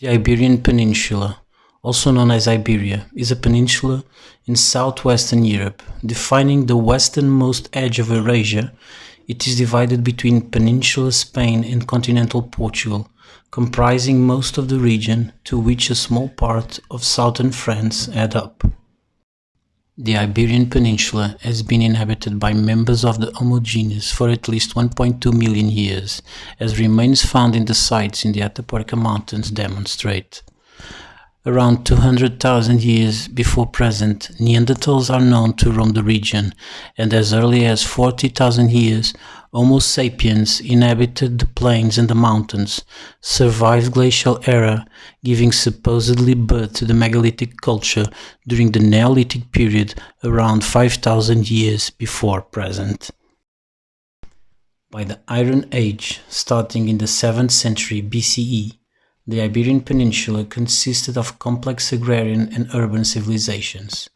The Iberian Peninsula, also known as Iberia, is a peninsula in southwestern Europe, defining the westernmost edge of Eurasia. It is divided between Peninsula Spain and continental Portugal, comprising most of the region, to which a small part of southern France add up. The Iberian Peninsula has been inhabited by members of the Homo genus for at least 1.2 million years, as remains found in the sites in the Atapuerca Mountains demonstrate. Around 200,000 years before present, Neanderthals are known to roam the region, and as early as 40,000 years, Homo sapiens inhabited the plains and the mountains, survived glacial era, giving supposedly birth to the megalithic culture during the Neolithic period around 5,000 years before present. By the Iron Age, starting in the 7th century BCE, the Iberian Peninsula consisted of complex agrarian and urban civilizations.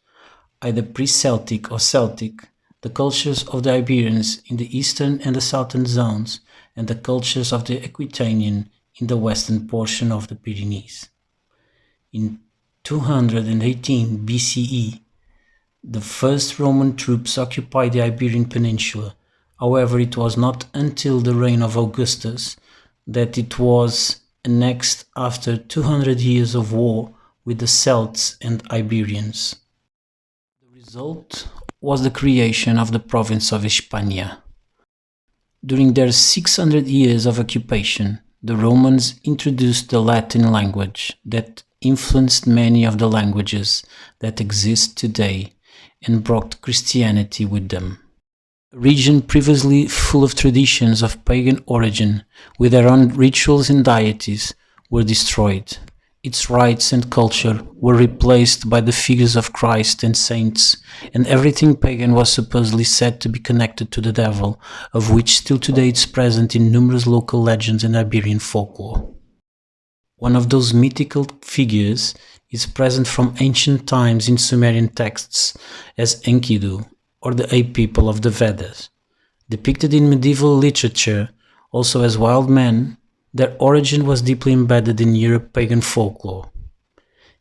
Either pre-Celtic or Celtic, the cultures of the Iberians in the eastern and the southern zones, and the cultures of the Aquitanian in the western portion of the Pyrenees. In 218 BCE, the first Roman troops occupied the Iberian Peninsula. However, it was not until the reign of Augustus that it was annexed after 200 years of war with the Celts and Iberians. The result was the creation of the province of Hispania. During their 600 years of occupation, the Romans introduced the Latin language that influenced many of the languages that exist today and brought Christianity with them. A region previously full of traditions of pagan origin, with their own rituals and deities, were destroyed. Its rites and culture were replaced by the figures of Christ and saints, and everything pagan was supposedly said to be connected to the devil, of which still today it's present in numerous local legends and Iberian folklore. One of those mythical figures is present from ancient times in Sumerian texts as Enkidu, or the ape people of the Vedas. Depicted in medieval literature also as wild men, their origin was deeply embedded in Europe pagan folklore.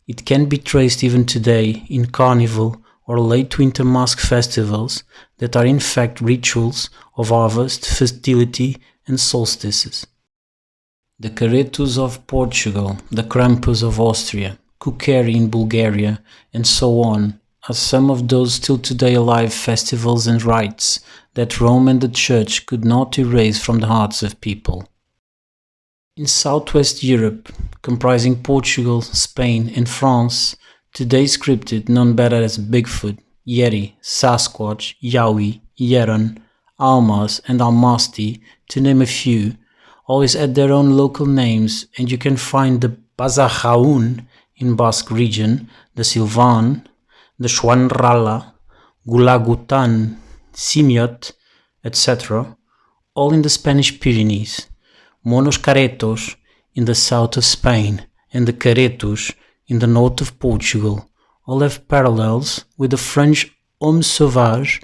It can be traced even today in carnival or late winter mask festivals that are in fact rituals of harvest, fertility and solstices. The Caretos of Portugal, the Krampus of Austria, Kukeri in Bulgaria, and so on, are some of those still today alive festivals and rites that Rome and the Church could not erase from the hearts of people. In southwest Europe, comprising Portugal, Spain and France, today's cryptid known better as Bigfoot, Yeti, Sasquatch, Yowie, Yeron, Almas and Almasti, to name a few, always had their own local names, and you can find the Bazajaun in Basque region, the Silvan, the Xuanrala, Gulagutan, Simiot, etc., all in the Spanish Pyrenees, Monos Caretos in the south of Spain, and the Caretos in the north of Portugal, all have parallels with the French Homme Sauvage,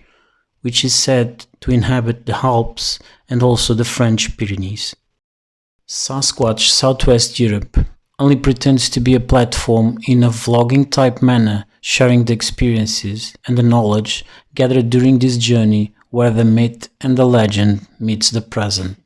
which is said to inhabit the Alps and also the French Pyrenees. Sasquatch Southwest Europe only pretends to be a platform in a vlogging type manner, sharing the experiences and the knowledge gathered during this journey where the myth and the legend meets the present.